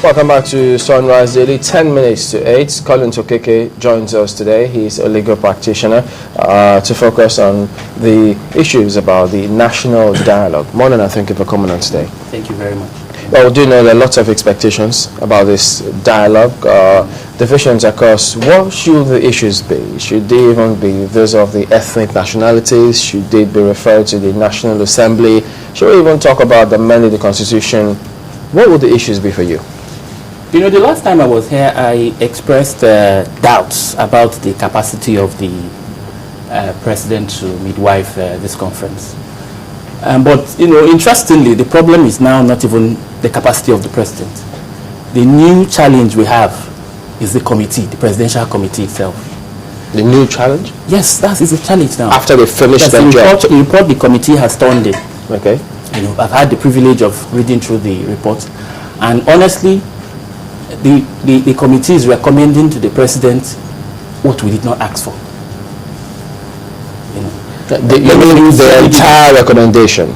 Welcome back to Sunrise Daily. 10 minutes to 8. Colin Okeke joins us today. He's a legal practitioner to focus on the issues about the national dialogue. Morning, and thank you for coming on today. Thank you very much. Well, we do know there are lots of expectations about this dialogue. Divisions across what should the issues be? Should they even be those of the ethnic nationalities? Should they be referred to the National Assembly? Should we even talk about the amending the Constitution? What would the issues be for you? You know, the last time I was here, I expressed doubts about the capacity of the president to midwife this conference. But, you know, interestingly, the problem is now not even the capacity of the president. The new challenge we have is the committee, the presidential committee itself. The new challenge? Yes, that is the challenge now. After they finish their job? The report the committee has turned in. Okay. You know, I've had the privilege of reading through the report. And honestly, the committee is recommending to the president what we did not ask for. You know, the entire recommendation.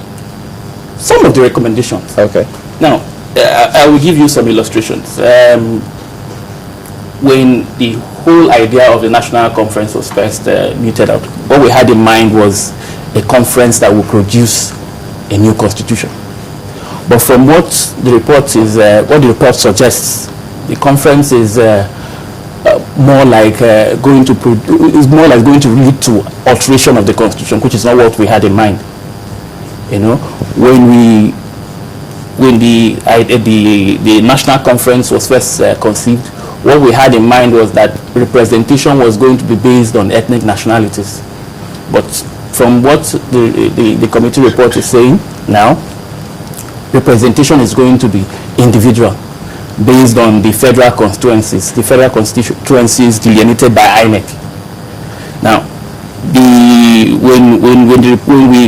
Some of the recommendations. Okay. Now, I will give you some illustrations. When the whole idea of the national conference was first muted out, what we had in mind was a conference that will produce a new constitution. But from what the report suggests, the conference is more like going to lead to alteration of the constitution, which is not what we had in mind. You know, when the national conference was first conceived, what we had in mind was that representation was going to be based on ethnic nationalities. But from what the committee report is saying now, representation is going to be individual, based on the federal constituencies delineated by INEC. Now, when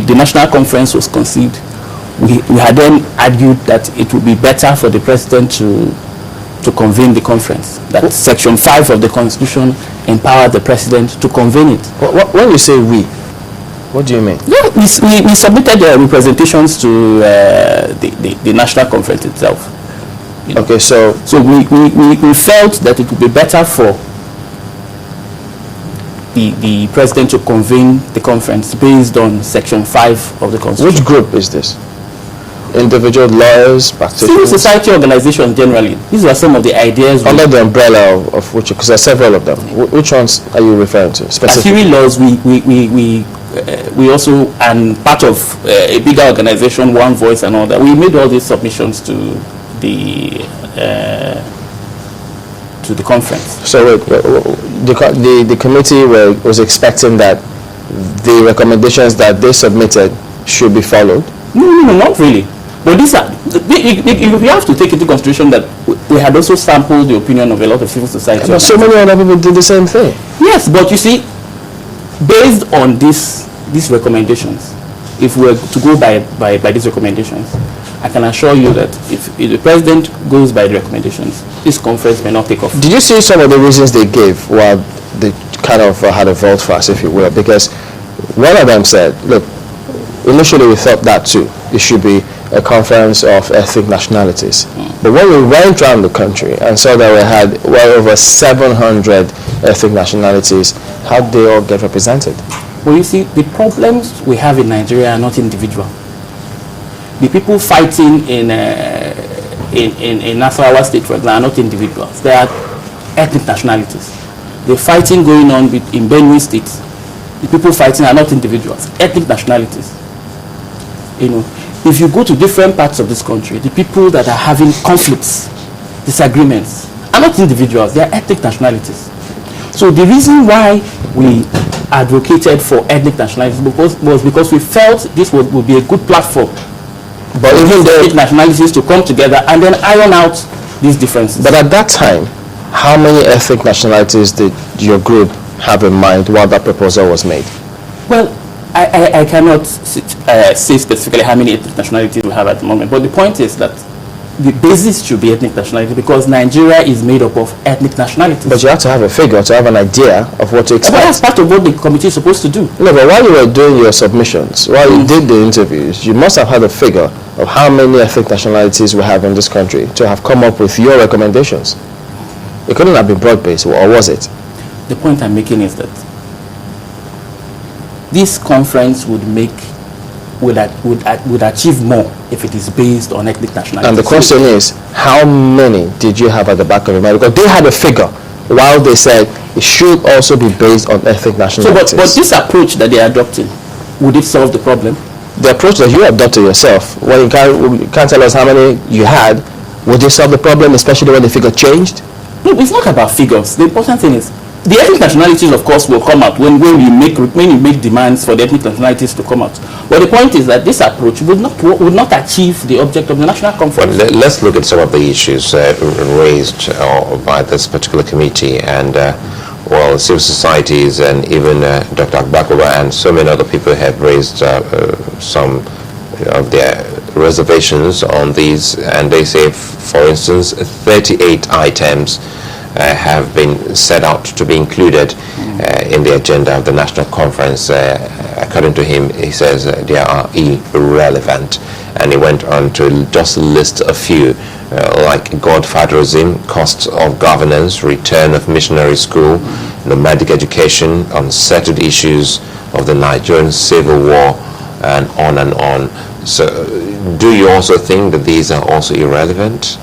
the national conference was conceived, we had then argued that it would be better for the president to convene the conference. That Section 5 of the Constitution empowered the president to convene it. When you say we, what do you mean? Yeah, we submitted representations to the national conference itself. You know? Okay, so we felt that it would be better for the president to convene the conference based on Section 5 of the Constitution. Which group is this? Individual lawyers, practitioners? Civil society organizations generally. These are some of the ideas. Under the umbrella of which, because there are several of them. Which ones are you referring to specifically? Civil laws, we also, and part of a bigger organization, One Voice and all that, we made all these submissions to the conference. So the committee was expecting that the recommendations that they submitted should be followed? No, not really. But these are, you have to take into consideration that we had also sampled the opinion of a lot of civil society. But so many other people did the same thing. Yes, but you see, based on these recommendations, if we were to go by these recommendations, I can assure you that if the president goes by the recommendations, this conference may not take off. Did you see some of the reasons they gave while they kind of had a vote fast, if you will? Because one of them said, look, initially we thought that too. It should be a conference of ethnic nationalities. But when we went around the country and saw that we had well over 700 ethnic nationalities, how did they all get represented? Well, you see, the problems we have in Nigeria are not individual. The people fighting in Nasarawa State, for example, are not individuals. They are ethnic nationalities. The fighting going on in Benue State, the people fighting are not individuals, ethnic nationalities. You know, if you go to different parts of this country, the people that are having conflicts, disagreements, are not individuals, they are ethnic nationalities. So the reason why we advocated for ethnic nationalities was because we felt this would be a good platform. But even the ethnic nationalities to come together and then iron out these differences. But at that time, how many ethnic nationalities did your group have in mind while that proposal was made? Well, I cannot say specifically how many ethnic nationalities we have at the moment, but the point is that the basis should be ethnic nationality, because Nigeria is made up of ethnic nationalities. But you have to have a figure to have an idea of what to expect. But that's part of what the committee is supposed to do. No, but while you were doing your submissions, while you did the interviews, you must have had a figure of how many ethnic nationalities we have in this country to have come up with your recommendations. It couldn't have been broad-based, or was it? The point I'm making is that this conference would achieve more if it is based on ethnic nationality. And the question is, how many did you have at the back of your mind? Because they had a figure, while they said it should also be based on ethnic nationalities. So, but this approach that they are adopting, would it solve the problem? The approach that you adopted yourself, when you can't tell us how many you had, would it solve the problem, especially when the figure changed? No, it's not about figures. The important thing is, the ethnic nationalities, of course, will come out when you make demands for the ethnic nationalities to come out. But the point is that this approach would not achieve the object of the national conference. Well, let's look at some of the issues raised by this particular committee, and civil societies and even Dr. Akbakoba and so many other people have raised some of their reservations on these, and they say, for instance, 38 items have been set out to be included in the agenda of the national conference. According to him, he says they are irrelevant, and he went on to just list a few, like godfatherism, cost of governance, return of missionary school, nomadic education, unsettled issues of the Nigerian civil war, and on and on. So do you also think that these are also irrelevant?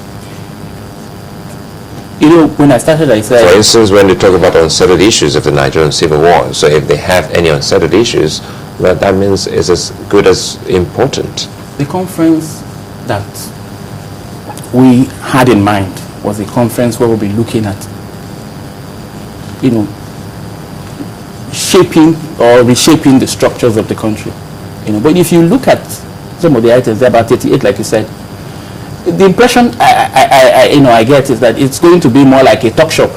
You know, when I started, I said... For instance, when they talk about unsettled issues of the Nigerian civil war, so if they have any unsettled issues, well, that means it's as good as important. The conference that we had in mind was a conference where we'll be looking at, you know, shaping or reshaping the structures of the country. You know, but if you look at some of the items, there are about 38, like you said, the impression I get is that it's going to be more like a talk shop,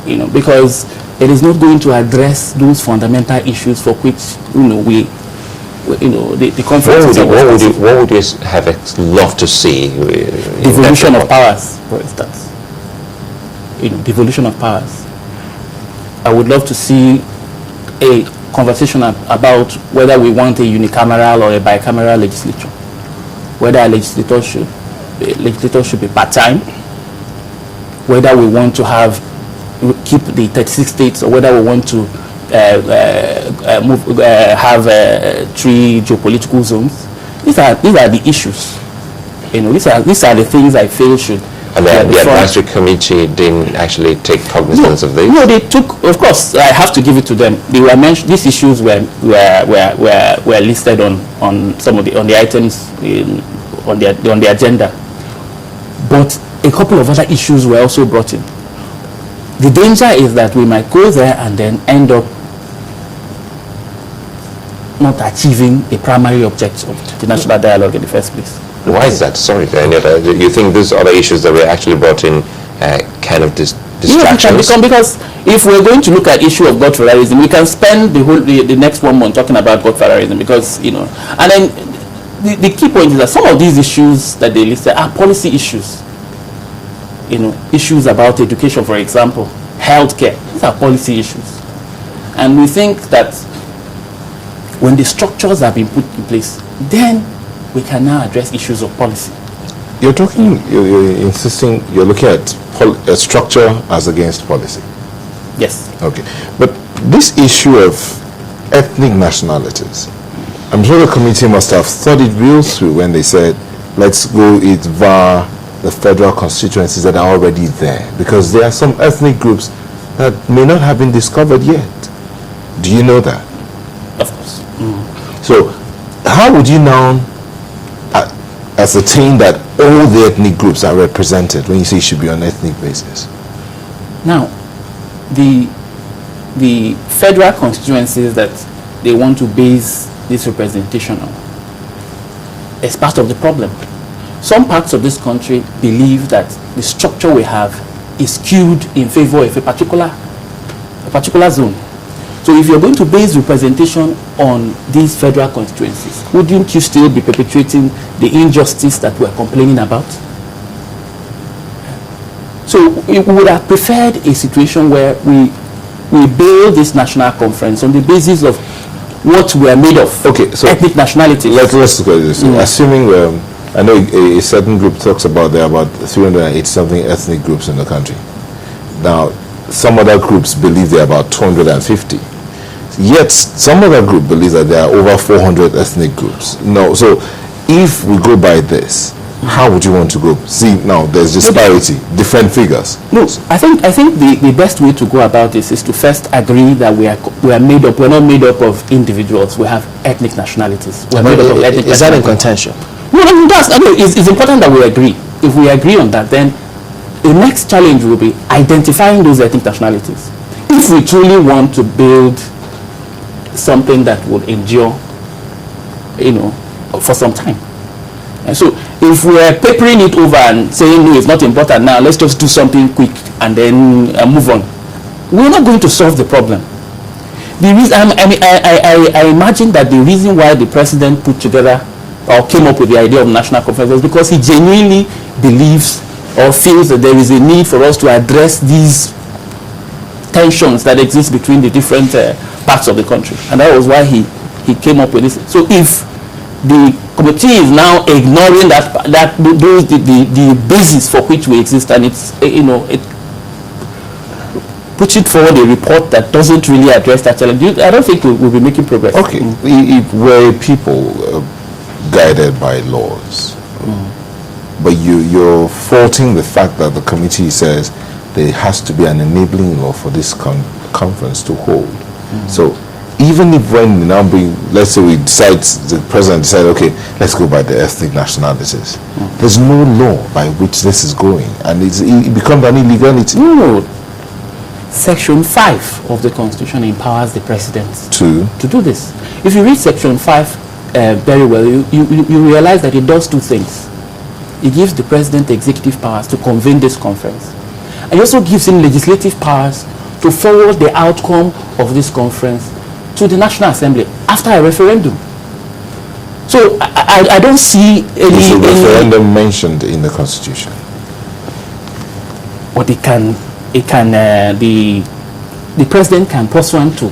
you know, because it is not going to address those fundamental issues for which, you know, the conference. What would you have loved to see? Devolution of powers, for instance. You know, devolution of powers. I would love to see a conversation about whether we want a unicameral or a bicameral legislature. Whether a legislator should be part-time, whether we want to keep the 36 states, or whether we want to have 3 geopolitical zones. These are the issues. You know, these are the things I feel should. And the advisory committee didn't actually take cognizance of this? No, they took. Of course, I have to give it to them. They were mentioned. These issues were listed on some of the items on the agenda. But a couple of other issues were also brought in. The danger is that we might go there and then end up not achieving a primary objective of the national dialogue in the first place. Why is that? Sorry, you think these other issues that were actually brought in kind of distractions? Yeah, because if we're going to look at issue of godfatherism, we can spend the next 1 month talking about godfatherism, because, you know, and then the key point is that some of these issues that they listed are policy issues. You know, issues about education, for example, healthcare. These are policy issues, and we think that when the structures have been put in place, then we can now address issues of policy. You're insisting, you're looking at structure as against policy. Yes. Okay. But this issue of ethnic nationalities, I'm sure the committee must have thought it real through when they said, let's go it via the federal constituencies that are already there, because there are some ethnic groups that may not have been discovered yet. Do you know that? Of course. So how would you now ascertain that all the ethnic groups are represented when you say it should be on an ethnic basis? Now, the federal constituencies that they want to base this representation on is part of the problem. Some parts of this country believe that the structure we have is skewed in favor of a particular zone. So if you're going to base representation on these federal constituencies, wouldn't you still be perpetuating the injustice that we're complaining about? So we would have preferred a situation where we build this national conference on the basis of what we are made of. Okay, so ethnic nationalities. Let's look at this. Assuming, I know a certain group talks about there are about 380-something ethnic groups in the country. Now, some other groups believe there are about 250. Yet, some other group believes that there are over 400 ethnic groups. No, so if we go by this, how would you want to go? See, now there's disparity, different figures. No, I think the best way to go about this is to first agree that we are made up. We're not made up of individuals. We have ethnic nationalities. We're made up of ethnic. Is that in contention? No, it's important that we agree. If we agree on that, then the next challenge will be identifying those ethnic nationalities. If we truly want to build something that would endure, for some time. And so if we're papering it over and saying, no, it's not important now, let's just do something quick and then move on, we're not going to solve the problem. The reason, I imagine that the reason why the president put together or came up with the idea of national conference was because he genuinely believes or feels that there is a need for us to address these tensions that exist between the different parts of the country, and that was why he came up with this. So if the committee is now ignoring the basis for which we exist, and it puts it forward a report that doesn't really address that challenge, I don't think we'll be making progress. Okay, if we're people guided by laws, but you're faulting the fact that the committee says there has to be an enabling law for this conference to hold. So even if when now let's say the president decides, okay, let's go by the ethnic nationalities, there's no law by which this is going, and it becomes an illegality. No. Section 5 of the Constitution empowers the president to do this. If you read Section 5 very well, you realize that it does two things. It gives the president executive powers to convene this conference, and it also gives him legislative powers to forward the outcome of this conference to the National Assembly after a referendum. So I don't see any... Is a referendum mentioned in the Constitution? But the president can, pursuant to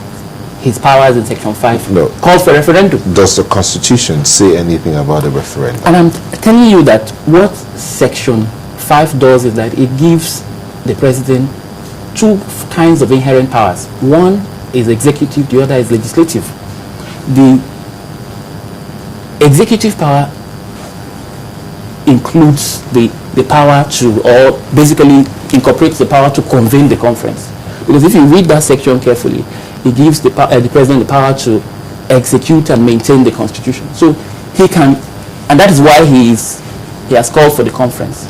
his powers in Section 5, call for referendum. Does the Constitution say anything about a referendum? And I'm telling you that what Section 5 does is that it gives the president two kinds of inherent powers. One is executive, the other is legislative. The executive power includes the power to, or basically incorporates the power to convene the conference. Because if you read that section carefully, it gives the president the power to execute and maintain the constitution. So he can, and that is why he has called for the conference.